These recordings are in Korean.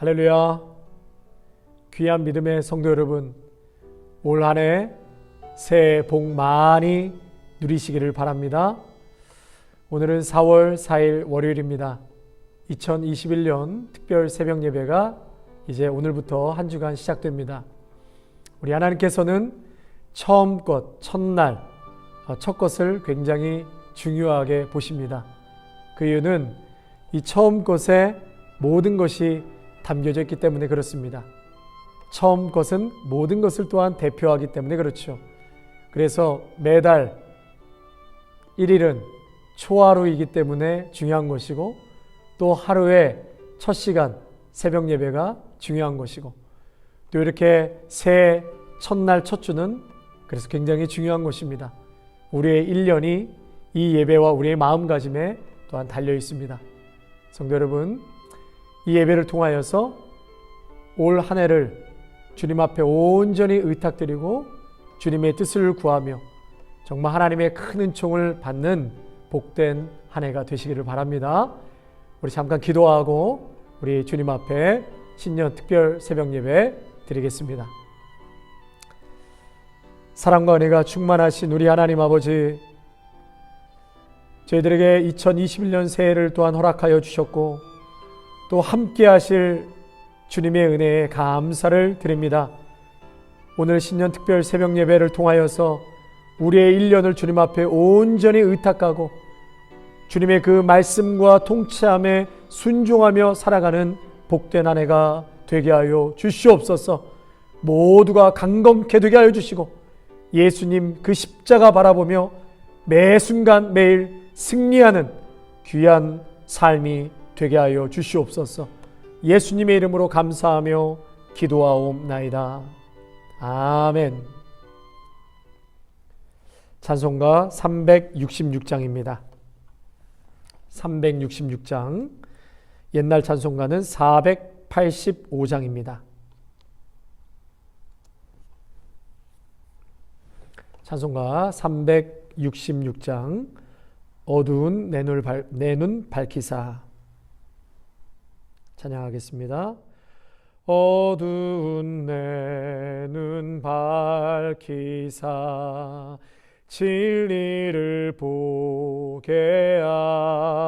할렐루야. 귀한 믿음의 성도 여러분, 올 한 해 새해 복 많이 누리시기를 바랍니다. 오늘은 4월 4일 월요일입니다. 2021년 특별 새벽 예배가 이제 오늘부터 한 주간 시작됩니다. 우리 하나님께서는 처음 것, 첫날, 첫 것을 굉장히 중요하게 보십니다. 그 이유는 이 처음 것에 모든 것이 담겨져 있기 때문에 그렇습니다. 처음 것은 모든 것을 또한 대표하기 때문에 그렇죠. 그래서 매달 1일은 초하루이기 때문에 중요한 것이고, 또 하루의 첫 시간 새벽 예배가 중요한 것이고, 또 이렇게 새해 첫날 첫 주는 그래서 굉장히 중요한 것입니다. 우리의 1년이 이 예배와 우리의 마음가짐에 또한 달려 있습니다. 성도 여러분, 이 예배를 통하여서 올 한 해를 주님 앞에 온전히 의탁드리고 주님의 뜻을 구하며 정말 하나님의 큰 은총을 받는 복된 한 해가 되시기를 바랍니다. 우리 잠깐 기도하고 우리 주님 앞에 신년 특별 새벽 예배 드리겠습니다. 사랑과 은혜가 충만하신 우리 하나님 아버지, 저희들에게 2021년 새해를 또한 허락하여 주셨고 또 함께 하실 주님의 은혜에 감사를 드립니다. 오늘 신년 특별 새벽 예배를 통하여서 우리의 1년을 주님 앞에 온전히 의탁하고 주님의 그 말씀과 통치함에 순종하며 살아가는 복된 한 해가 되게 하여 주시옵소서. 모두가 강건케 되게 하여 주시고 예수님 그 십자가 바라보며 매 순간 매일 승리하는 귀한 삶이 되게 하여 주시옵소서. 예수님의 이름으로 감사하며 기도하옵나이다. 아멘. 찬송가 366장입니다. 366장. 옛날 찬송가는 485장입니다. 찬송가 366장. 어두운 내 눈 밝히사. 찬양하겠습니다. 어두운 내 눈 밝히사 진리를 보게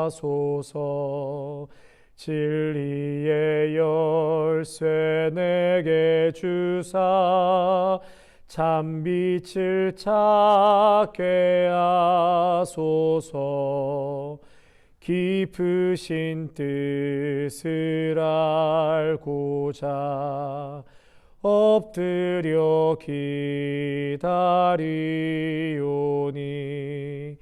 하소서. 진리의 열쇠 내게 주사 참빛을 찾게 하소서. 깊으신 뜻을 알고자 엎드려 기다리오니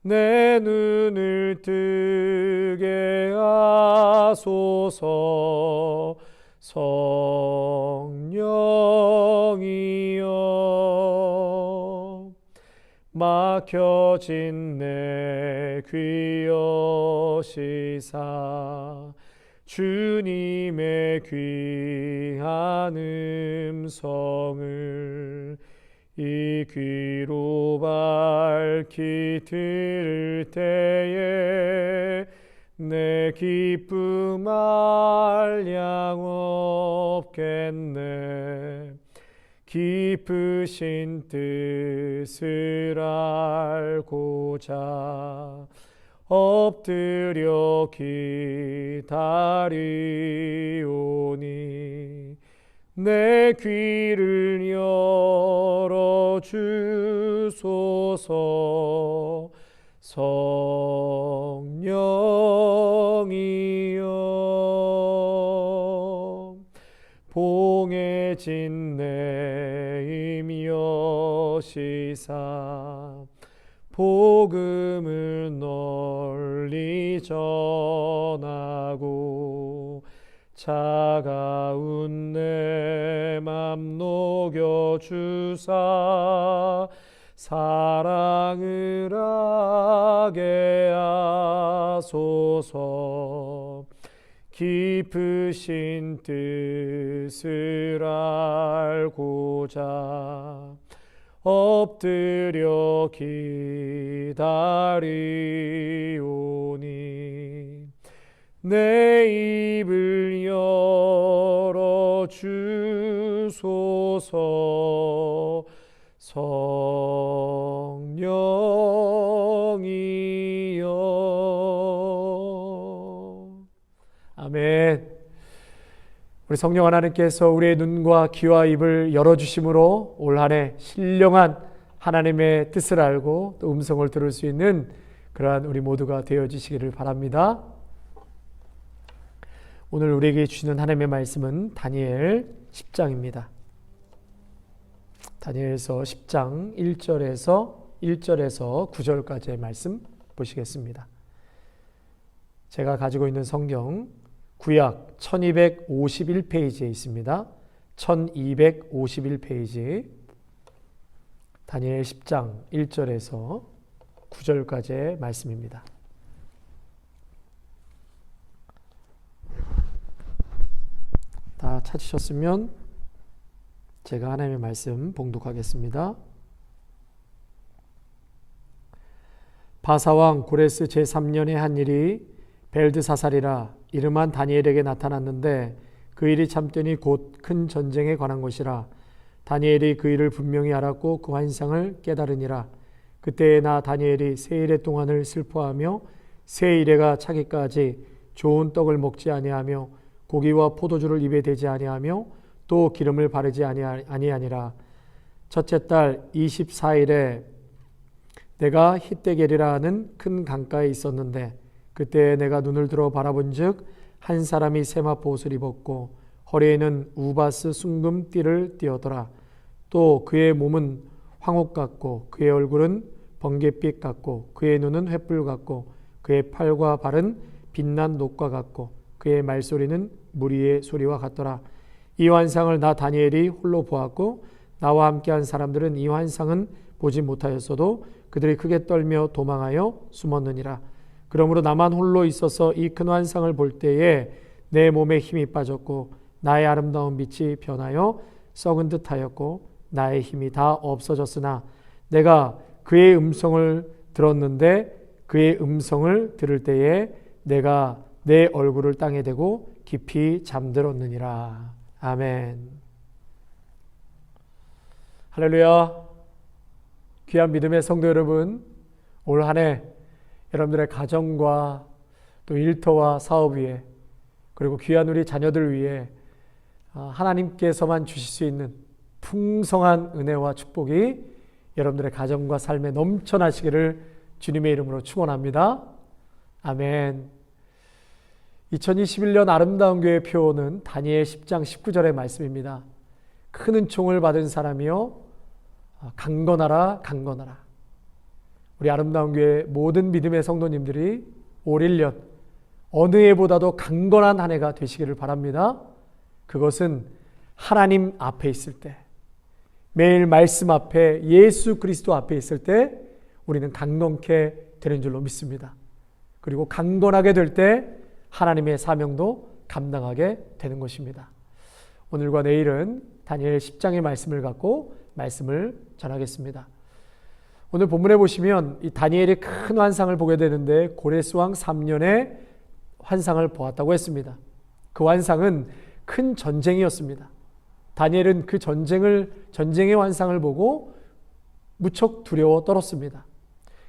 내 눈을 뜨게 하소서. 성령이여 막혀진 내 귀 여시사 주님의 귀한 음성을 이 귀로 밝히 들을 때에 내 기쁨 한량 없겠네. 깊으신 뜻을 알고자 엎드려 기다리오니 내 귀를 열어주소서. 성령이여 봉해진 내 힘 여시사 복음을 널리 전하고 차가운 내 맘 녹여주사 사랑을 하게 하소서. 깊으신 뜻을 알고자 엎드려 기다리오니 내 입을 열어 주소서. 성령이여. 아멘. 우리 성령 하나님께서 우리의 눈과 귀와 입을 열어주심으로 올 한 해 신령한 하나님의 뜻을 알고 또 음성을 들을 수 있는 그러한 우리 모두가 되어주시기를 바랍니다. 오늘 우리에게 주시는 하나님의 말씀은 다니엘 10장입니다. 다니엘서 10장 1절에서 9절까지의 말씀 보시겠습니다. 제가 가지고 있는 성경 구약 1251페이지에 있습니다. 1251페이지 다니엘 10장 1절에서 9절까지의 말씀입니다. 다 찾으셨으면 제가 하나님의 말씀 봉독하겠습니다. 바사왕 고레스 제3년에 한 일이 벨드사살이라 이름한 다니엘에게 나타났는데 그 일이 참되니 곧 큰 전쟁에 관한 것이라. 다니엘이 그 일을 분명히 알았고 그 환상을 깨달으니라. 그때에 나 다니엘이 세 일의 동안을 슬퍼하며 세 일해가 차기까지 좋은 떡을 먹지 아니하며 고기와 포도주를 입에 대지 아니하며 또 기름을 바르지 아니하니라. 첫째 달 24일에 내가 히데겔이라 하는 큰 강가에 있었는데 그때 내가 눈을 들어 바라본즉 한 사람이 세마포 옷을 입었고 허리에는 우바스 순금 띠를 띠었더라. 또 그의 몸은 황옥 같고 그의 얼굴은 번갯빛 같고 그의 눈은 횃불 같고 그의 팔과 발은 빛난 녹과 같고 그의 말소리는 무리의 소리와 같더라. 이 환상을 나 다니엘이 홀로 보았고 나와 함께한 사람들은 이 환상은 보지 못하였어도 그들이 크게 떨며 도망하여 숨었느니라. 그러므로 나만 홀로 있어서 이 큰 환상을 볼 때에 내 몸에 힘이 빠졌고 나의 아름다운 빛이 변하여 썩은 듯하였고 나의 힘이 다 없어졌으나 내가 그의 음성을 들었는데 그의 음성을 들을 때에 내가 내 얼굴을 땅에 대고 깊이 잠들었느니라. 아멘. 할렐루야. 귀한 믿음의 성도 여러분, 올 한 해 여러분들의 가정과 또 일터와 사업 위에 그리고 귀한 우리 자녀들 위해 하나님께서만 주실 수 있는 풍성한 은혜와 축복이 여러분들의 가정과 삶에 넘쳐나시기를 주님의 이름으로 축원합니다. 아멘. 2021년 아름다운 교회 표어는 다니엘 10장 19절의 말씀입니다. 큰 은총을 받은 사람이여 강건하라 강건하라. 우리 아름다운 교회 모든 믿음의 성도님들이 올 1년 어느 해보다도 강건한 한 해가 되시기를 바랍니다. 그것은 하나님 앞에 있을 때, 매일 말씀 앞에 예수 그리스도 앞에 있을 때 우리는 강건케 되는 줄로 믿습니다. 그리고 강건하게 될 때 하나님의 사명도 감당하게 되는 것입니다. 오늘과 내일은 다니엘 10장의 말씀을 갖고 말씀을 전하겠습니다. 오늘 본문에 보시면 이 다니엘이 큰 환상을 보게 되는데 고레스 왕 3년에 환상을 보았다고 했습니다. 그 환상은 큰 전쟁이었습니다. 다니엘은 그 전쟁의 환상을 보고 무척 두려워 떨었습니다.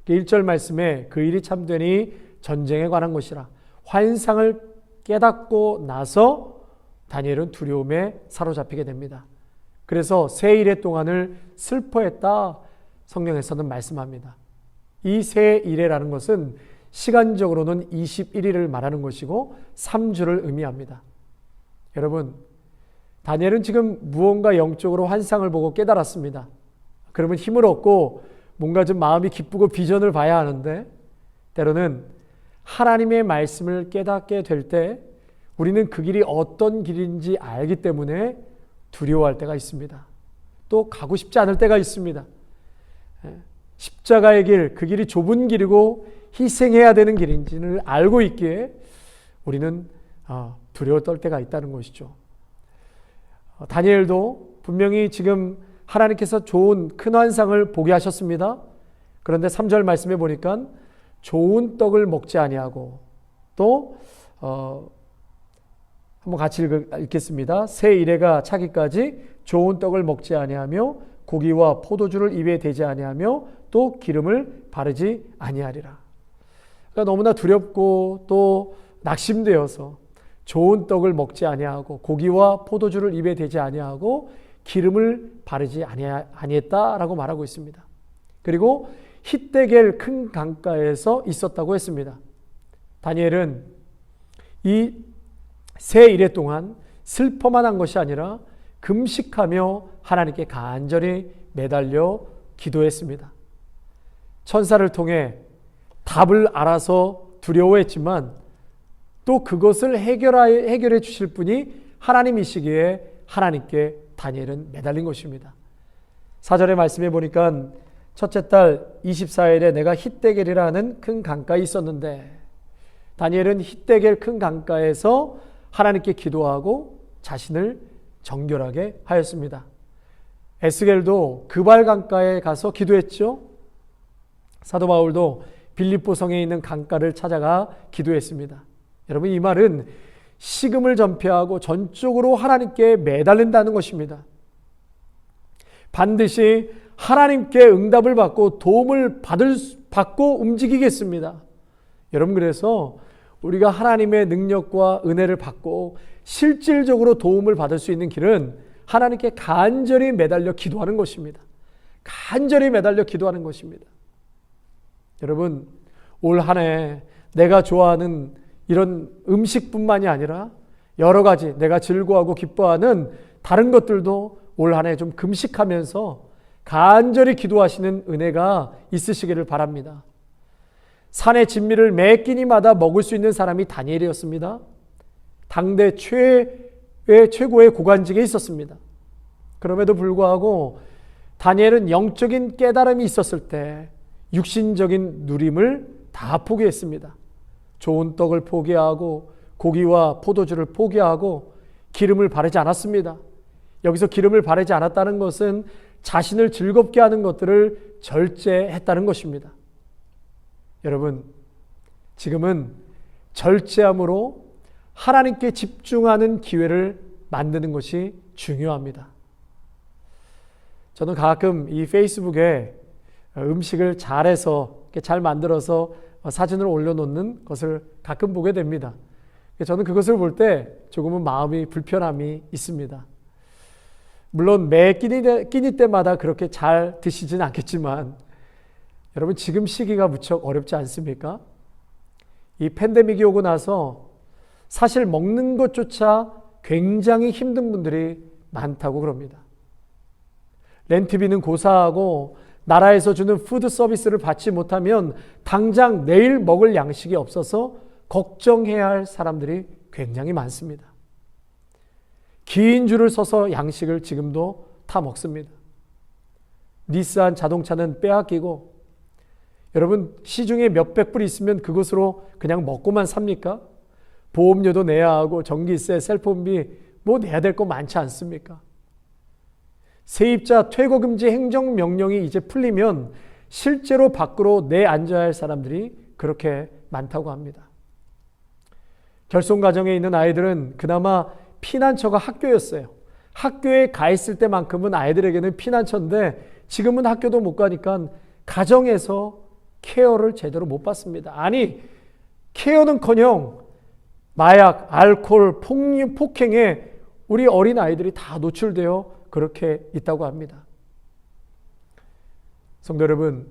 1절 말씀에 그 일이 참되니 전쟁에 관한 것이라. 환상을 깨닫고 나서 다니엘은 두려움에 사로잡히게 됩니다. 그래서 세 일의 동안을 슬퍼했다 성경에서는 말씀합니다. 이 세 일해라는 것은 시간적으로는 21일을 말하는 것이고 3주를 의미합니다. 여러분, 다니엘은 지금 무언가 영적으로 환상을 보고 깨달았습니다. 그러면 힘을 얻고 뭔가 좀 마음이 기쁘고 비전을 봐야 하는데 때로는 하나님의 말씀을 깨닫게 될 때 우리는 그 길이 어떤 길인지 알기 때문에 두려워할 때가 있습니다. 또 가고 싶지 않을 때가 있습니다. 십자가의 길, 그 길이 좁은 길이고 희생해야 되는 길인지를 알고 있기에 우리는 두려워 떨 때가 있다는 것이죠. 다니엘도 분명히 지금 하나님께서 좋은 큰 환상을 보게 하셨습니다. 그런데 3절 말씀에 보니까 좋은 떡을 먹지 아니하고 또 한번 같이 읽겠습니다. 새 이래가 차기까지 좋은 떡을 먹지 아니하며 고기와 포도주를 입에 대지 아니하며 또 기름을 바르지 아니하리라. 그러니까 너무나 두렵고 또 낙심되어서 좋은 떡을 먹지 아니하고 고기와 포도주를 입에 대지 아니하고 기름을 바르지 아니했다라고 말하고 있습니다. 그리고 hit데겔 큰 강가에서 있었다고 했습니다. 다니엘은 이 새 이래 동안 슬퍼만 한 것이 아니라 금식하며 하나님께 간절히 매달려 기도했습니다. 천사를 통해 답을 알아서 두려워했지만 또 그것을 해결해 주실 분이 하나님이시기에 하나님께 다니엘은 매달린 것입니다. 4절의 말씀에 보니까 첫째 달 24일에 내가 hit데겔이라는 큰 강가에 있었는데, 다니엘은 hit데겔 큰 강가에서 하나님께 기도하고 자신을 정결하게 하였습니다. 에스겔도 그발 강가에 가서 기도했죠. 사도 바울도 빌립보 성에 있는 강가를 찾아가 기도했습니다. 여러분, 이 말은 식음을 전폐하고 전적으로 하나님께 매달린다는 것입니다. 반드시 하나님께 응답을 받고 도움을 받고 움직이겠습니다. 여러분, 그래서 우리가 하나님의 능력과 은혜를 받고 실질적으로 도움을 받을 수 있는 길은 하나님께 간절히 매달려 기도하는 것입니다. 간절히 매달려 기도하는 것입니다. 여러분, 올 한 해 내가 좋아하는 이런 음식뿐만이 아니라 여러 가지 내가 즐거워하고 기뻐하는 다른 것들도 올 한 해 좀 금식하면서 간절히 기도하시는 은혜가 있으시기를 바랍니다. 산의 진미를 매 끼니마다 먹을 수 있는 사람이 다니엘이었습니다. 당대 최고의 고관직에 있었습니다. 그럼에도 불구하고 다니엘은 영적인 깨달음이 있었을 때 육신적인 누림을 다 포기했습니다. 좋은 떡을 포기하고 고기와 포도주를 포기하고 기름을 바르지 않았습니다. 여기서 기름을 바르지 않았다는 것은 자신을 즐겁게 하는 것들을 절제했다는 것입니다. 여러분, 지금은 절제함으로 하나님께 집중하는 기회를 만드는 것이 중요합니다. 저는 가끔 이 페이스북에 음식을 잘해서 잘 만들어서 사진을 올려놓는 것을 가끔 보게 됩니다. 저는 그것을 볼 때 조금은 마음이 불편함이 있습니다. 물론 매 끼니 때마다 그렇게 잘 드시지는 않겠지만 여러분, 지금 시기가 무척 어렵지 않습니까? 이 팬데믹이 오고 나서 사실 먹는 것조차 굉장히 힘든 분들이 많다고 그럽니다. 렌트비는 고사하고 나라에서 주는 푸드 서비스를 받지 못하면 당장 내일 먹을 양식이 없어서 걱정해야 할 사람들이 굉장히 많습니다. 긴 줄을 서서 양식을 지금도 타 먹습니다. 리스한 자동차는 빼앗기고, 여러분, 시중에 몇백 불 있으면 그것으로 그냥 먹고만 삽니까? 보험료도 내야 하고 전기세, 셀폰비 뭐 내야 될 거 많지 않습니까? 세입자 퇴거금지 행정명령이 이제 풀리면 실제로 밖으로 내앉아야 할 사람들이 그렇게 많다고 합니다. 결손가정에 있는 아이들은 그나마 피난처가 학교였어요. 학교에 가 있을 때만큼은 아이들에게는 피난처인데 지금은 학교도 못 가니까 가정에서 케어를 제대로 못 받습니다. 아니, 케어는커녕 마약, 알코올, 폭력, 폭행에 우리 어린 아이들이 다 노출되어 그렇게 있다고 합니다. 성도 여러분,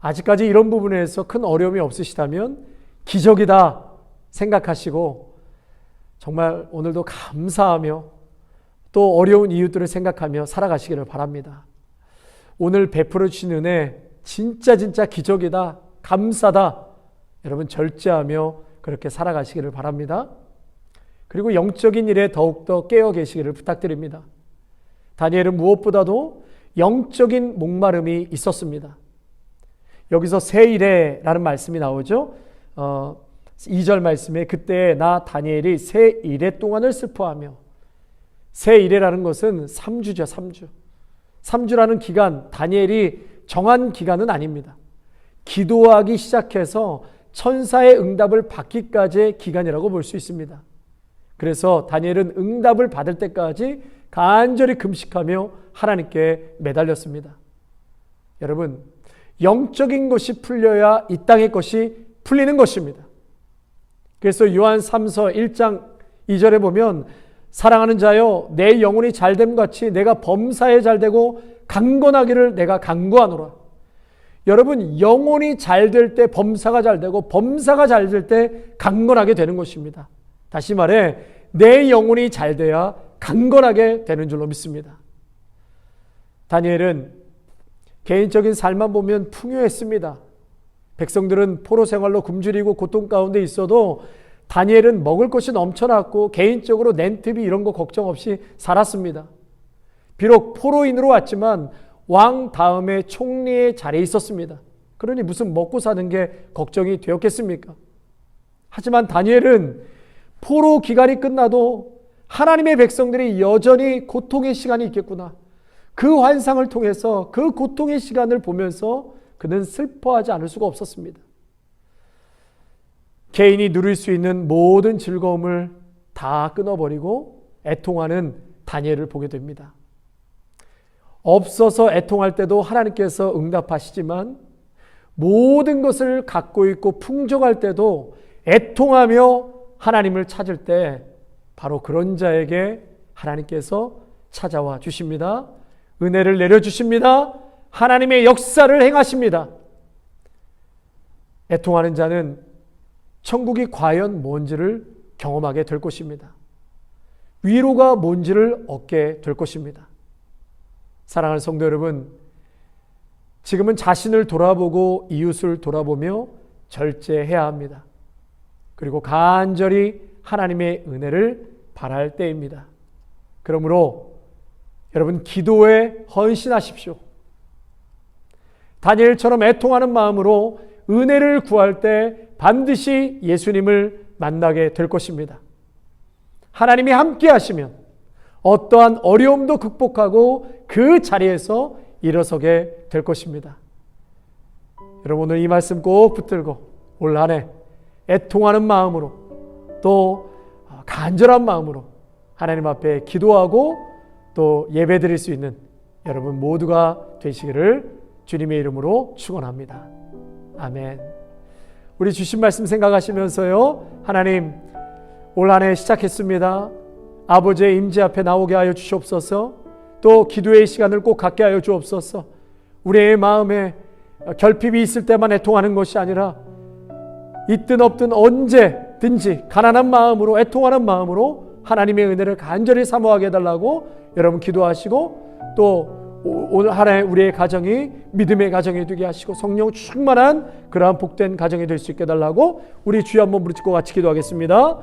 아직까지 이런 부분에서 큰 어려움이 없으시다면 기적이다 생각하시고 정말 오늘도 감사하며 또 어려운 이웃들을 생각하며 살아가시기를 바랍니다. 오늘 베풀어 주신 은혜 진짜 기적이다, 감사다. 여러분, 절제하며 그렇게 살아가시기를 바랍니다. 그리고 영적인 일에 더욱더 깨어 계시기를 부탁드립니다. 다니엘은 무엇보다도 영적인 목마름이 있었습니다. 여기서 새 이래라는 말씀이 나오죠. 2절 말씀에 그때 나 다니엘이 새 이래 동안을 슬퍼하며, 새 이래라는 것은 3주죠. 3주. 3주라는 기간, 다니엘이 정한 기간은 아닙니다. 기도하기 시작해서 천사의 응답을 받기까지의 기간이라고 볼 수 있습니다. 그래서 다니엘은 응답을 받을 때까지 간절히 금식하며 하나님께 매달렸습니다. 여러분, 영적인 것이 풀려야 이 땅의 것이 풀리는 것입니다. 그래서 요한 3서 1장 2절에 보면 사랑하는 자여 내 영혼이 잘됨 같이 내가 범사에 잘되고 강건하기를 내가 간구하노라. 여러분, 영혼이 잘될 때 범사가 잘되고 범사가 잘될 때 강건하게 되는 것입니다. 다시 말해 내 영혼이 잘돼야 강건하게 되는 줄로 믿습니다. 다니엘은 개인적인 삶만 보면 풍요했습니다. 백성들은 포로 생활로 굶주리고 고통 가운데 있어도 다니엘은 먹을 것이 넘쳐났고 개인적으로 렌트비 이런 거 걱정 없이 살았습니다. 비록 포로인으로 왔지만 왕 다음에 총리의 자리에 있었습니다. 그러니 무슨 먹고 사는 게 걱정이 되었겠습니까? 하지만 다니엘은 포로 기간이 끝나도 하나님의 백성들이 여전히 고통의 시간이 있겠구나. 그 환상을 통해서 그 고통의 시간을 보면서 그는 슬퍼하지 않을 수가 없었습니다. 개인이 누릴 수 있는 모든 즐거움을 다 끊어버리고 애통하는 다니엘을 보게 됩니다. 없어서 애통할 때도 하나님께서 응답하시지만 모든 것을 갖고 있고 풍족할 때도 애통하며 하나님을 찾을 때 바로 그런 자에게 하나님께서 찾아와 주십니다. 은혜를 내려주십니다. 하나님의 역사를 행하십니다. 애통하는 자는 천국이 과연 뭔지를 경험하게 될 것입니다. 위로가 뭔지를 얻게 될 것입니다. 사랑하는 성도 여러분, 지금은 자신을 돌아보고 이웃을 돌아보며 절제해야 합니다. 그리고 간절히 하나님의 은혜를 바랄 때입니다. 그러므로 여러분 기도에 헌신하십시오. 다니엘처럼 애통하는 마음으로 은혜를 구할 때 반드시 예수님을 만나게 될 것입니다. 하나님이 함께 하시면 어떠한 어려움도 극복하고 그 자리에서 일어서게 될 것입니다. 여러분 오늘 이 말씀 꼭 붙들고 올 한 해 애통하는 마음으로 또 간절한 마음으로 하나님 앞에 기도하고 또 예배 드릴 수 있는 여러분 모두가 되시기를 주님의 이름으로 축원합니다. 아멘. 우리 주신 말씀 생각하시면서요, 하나님 올 한 해 시작했습니다. 아버지의 임재 앞에 나오게 하여 주시옵소서. 또 기도의 시간을 꼭 갖게 하여 주옵소서. 우리의 마음에 결핍이 있을 때만 애통하는 것이 아니라 있든 없든 언제든지 가난한 마음으로 애통하는 마음으로 하나님의 은혜를 간절히 사모하게 해달라고 여러분 기도하시고 또 오늘 한 해 우리의 가정이 믿음의 가정이 되게 하시고 성령 충만한 그러한 복된 가정이 될 수 있게 해달라고 우리 주여 한번 부르짖고 같이 기도하겠습니다.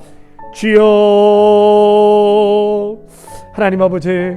주여 하나님 아버지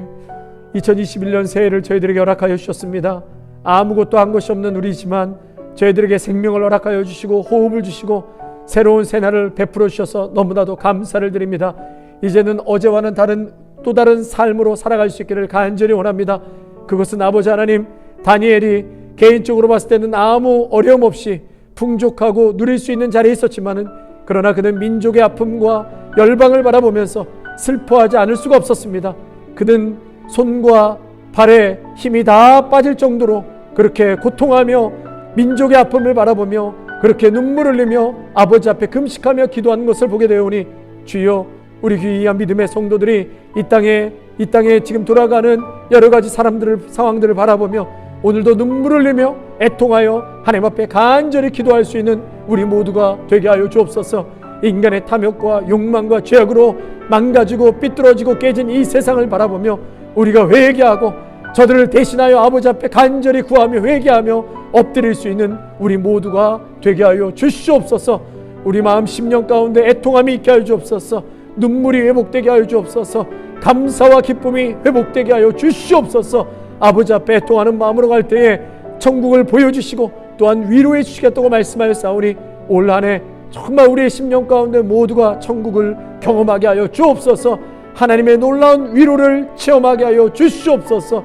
2021년 새해를 저희들에게 허락하여 주셨습니다. 아무것도 한 것이 없는 우리지만 저희들에게 생명을 허락하여 주시고 호흡을 주시고 새로운 새날을 베풀어 주셔서 너무나도 감사를 드립니다. 이제는 어제와는 다른 또 다른 삶으로 살아갈 수 있기를 간절히 원합니다. 그것은 아버지 하나님, 다니엘이 개인적으로 봤을 때는 아무 어려움 없이 풍족하고 누릴 수 있는 자리에 있었지만은 그러나 그는 민족의 아픔과 열방을 바라보면서 슬퍼하지 않을 수가 없었습니다. 그는 손과 발에 힘이 다 빠질 정도로 그렇게 고통하며 민족의 아픔을 바라보며 그렇게 눈물을 흘리며 아버지 앞에 금식하며 기도하는 것을 보게 되오니 주여 우리 귀한 믿음의 성도들이 이 땅에 지금 돌아가는 여러 가지 상황들을 바라보며 오늘도 눈물을 흘리며 애통하여 하나님 앞에 간절히 기도할 수 있는 우리 모두가 되게 하여 주옵소서. 인간의 탐욕과 욕망과 죄악으로 망가지고 삐뚤어지고 깨진 이 세상을 바라보며 우리가 회개하고 저들을 대신하여 아버지 앞에 간절히 구하며 회개하며 엎드릴 수 있는 우리 모두가 되게 하여 주시옵소서. 우리 마음 심령 가운데 애통함이 있게 하여 주옵소서. 눈물이 회복되게 하여 주옵소서. 감사와 기쁨이 회복되게 하여 주시옵소서. 아버지 앞에 애통하는 마음으로 갈 때에 천국을 보여주시고 또한 위로해 주시겠다고 말씀하였사오니 올 한 해 정말 우리의 심령 가운데 모두가 천국을 경험하게 하여 주옵소서. 하나님의 놀라운 위로를 체험하게 하여 주시옵소서.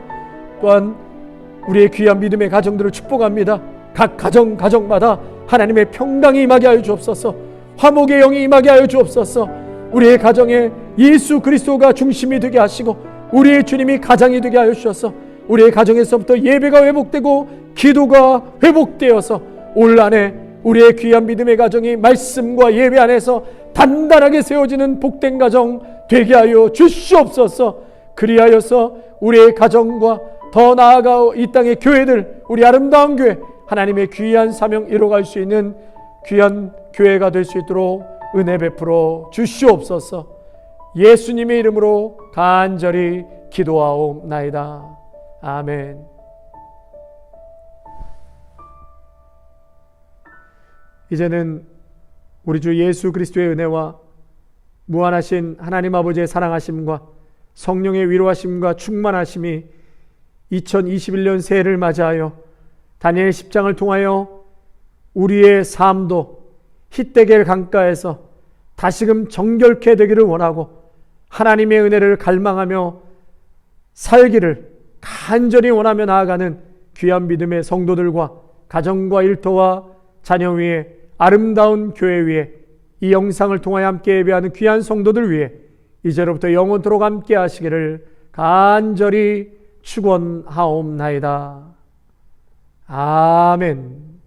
또한 우리의 귀한 믿음의 가정들을 축복합니다. 각 가정마다 하나님의 평강이 임하게 하여 주옵소서. 화목의 영이 임하게 하여 주옵소서. 우리의 가정에 예수 그리스도가 중심이 되게 하시고 우리의 주님이 가장이 되게 하여 주셔서 우리의 가정에서부터 예배가 회복되고 기도가 회복되어서 올 한해 우리의 귀한 믿음의 가정이 말씀과 예배 안에서 단단하게 세워지는 복된 가정 되게 하여 주시옵소서. 그리하여서 우리의 가정과 더 나아가 이 땅의 교회들, 우리 아름다운 교회, 하나님의 귀한 사명 이뤄갈 수 있는 귀한 교회가 될 수 있도록 은혜 베풀어 주시옵소서. 예수님의 이름으로 간절히 기도하옵나이다. 아멘. 이제는 우리 주 예수 그리스도의 은혜와 무한하신 하나님 아버지의 사랑하심과 성령의 위로하심과 충만하심이 2021년 새해를 맞이하여 다니엘 10장을 통하여 우리의 삶도 히데겔 강가에서 다시금 정결케 되기를 원하고 하나님의 은혜를 갈망하며 살기를 간절히 원하며 나아가는 귀한 믿음의 성도들과 가정과 일터와 자녀 위에 아름다운 교회 위에 이 영상을 통하여 함께 예배하는 귀한 성도들 위해 이제로부터 영원토록 함께 하시기를 간절히 축원하옵나이다. 아멘.